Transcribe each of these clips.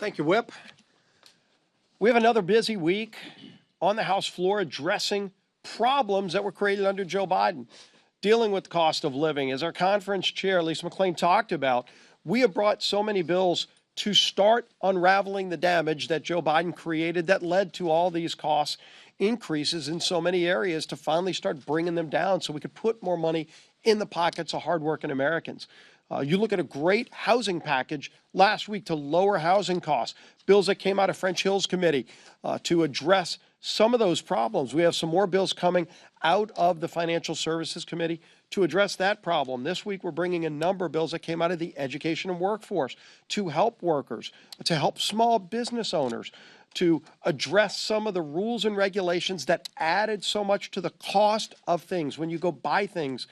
Thank you, Whip. We have another busy week on the House floor addressing problems that were created under Joe Biden, dealing with cost of living. As our conference chair, Lisa McClain, talked about, we have brought so many bills to start unraveling the damage that Joe Biden created that led to all these cost increases in so many areas to finally start bringing them down so we could put more money in the pockets of hardworking Americans. You look at a great housing package last week to lower housing costs, bills that came out of French Hill's committee to address some of those problems. We have some more bills coming out of the Financial Services Committee to address that problem. This week, we're bringing a number of bills that came out of the Education and Workforce to help workers, to help small business owners, to address some of the rules and regulations that added so much to the cost of things when you go buy things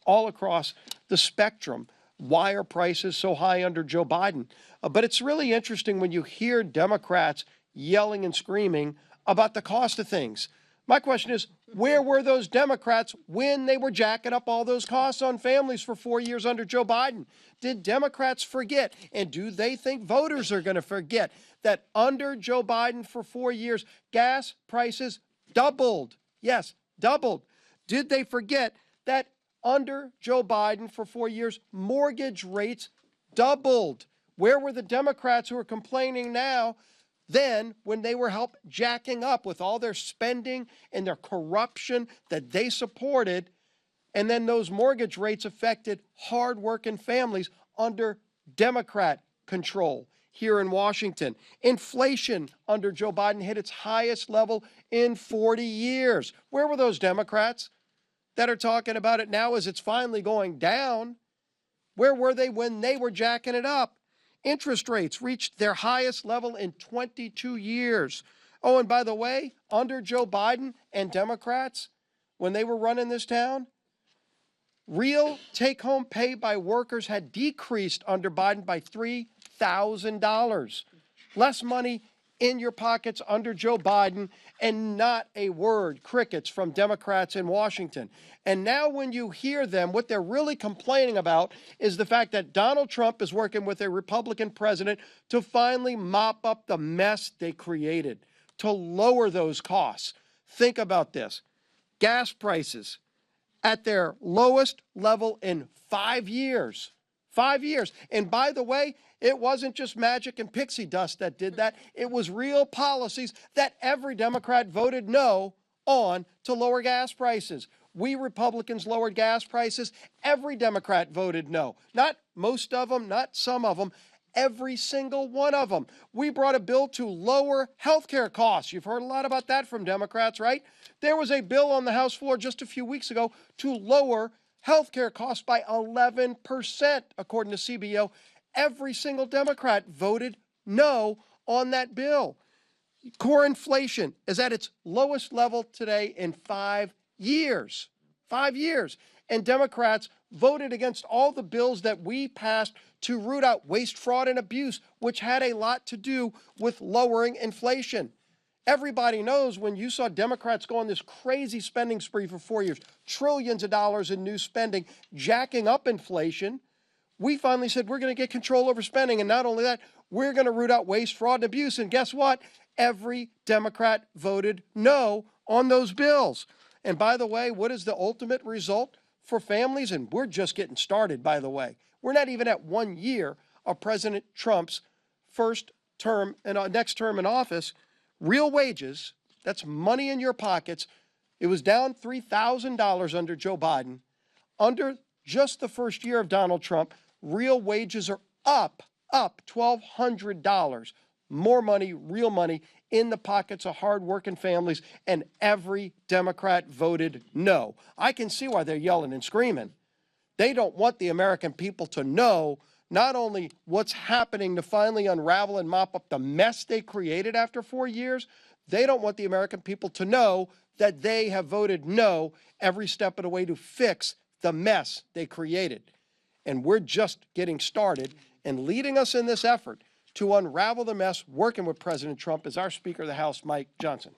all across the spectrum. Why are prices so high under Joe Biden? But it's really interesting when you hear Democrats yelling and screaming about the cost of things. My question is, where were those Democrats when they were jacking up all those costs on families for 4 years under Joe Biden? Did Democrats forget? And do they think voters are going to forget that under Joe Biden for 4 years, gas prices doubled? Yes, doubled. Did they forget that under Joe Biden for 4 years, mortgage rates doubled? Where were the Democrats who are complaining now then when they were helped jacking up with all their spending and their corruption that they supported? And then those mortgage rates affected hardworking families under Democrat control here in Washington. Inflation under Joe Biden hit its highest level in 40 years. Where were those Democrats that are talking about it now as it's finally going down? Where were they when they were jacking it up? Interest rates reached their highest level in 22 years. Oh, and by the way, under Joe Biden and Democrats, when they were running this town, real take-home pay by workers had decreased under Biden by $3,000. Less money in your pockets under Joe Biden, and not a word, crickets, from Democrats in Washington. And now when you hear them, what they're really complaining about is the fact that Donald Trump is working with a Republican president to finally mop up the mess they created, to lower those costs. Think about this. Gas prices at their lowest level in 5 years. 5 years. And by the way, it wasn't just magic and pixie dust that did that. It was real policies that every Democrat voted no on to lower gas prices. We Republicans lowered gas prices. Every Democrat voted no. Not most of them, not some of them, every single one of them. We brought a bill to lower health care costs. You've heard a lot about that from Democrats, right? There was a bill on the House floor just a few weeks ago to lower health care costs by 11%, according to CBO. Every single Democrat voted no on that bill. Core inflation is at its lowest level today in 5 years. 5 years. And Democrats voted against all the bills that we passed to root out waste, fraud, and abuse, which had a lot to do with lowering inflation. Everybody knows when you saw Democrats go on this crazy spending spree for 4 years, trillions of dollars in new spending, jacking up inflation, we finally said we're going to get control over spending. And not only that, we're going to root out waste, fraud, and abuse. And guess what? Every Democrat voted no on those bills. And by the way, what is the ultimate result for families? And we're just getting started, by the way. We're not even at 1 year of President Trump's first term and next term in office. Real wages, that's money in your pockets, it was down $3,000 under Joe Biden. Under just the first year of Donald Trump, real wages are up $1,200. More money, real money, in the pockets of hardworking families, and every Democrat voted no. I can see why they're yelling and screaming. They don't want the American people to know not only what's happening to finally unravel and mop up the mess they created after 4 years, they don't want the American people to know that they have voted no every step of the way to fix the mess they created. And we're just getting started, and leading us in this effort to unravel the mess, working with President Trump, is our Speaker of the House, Mike Johnson.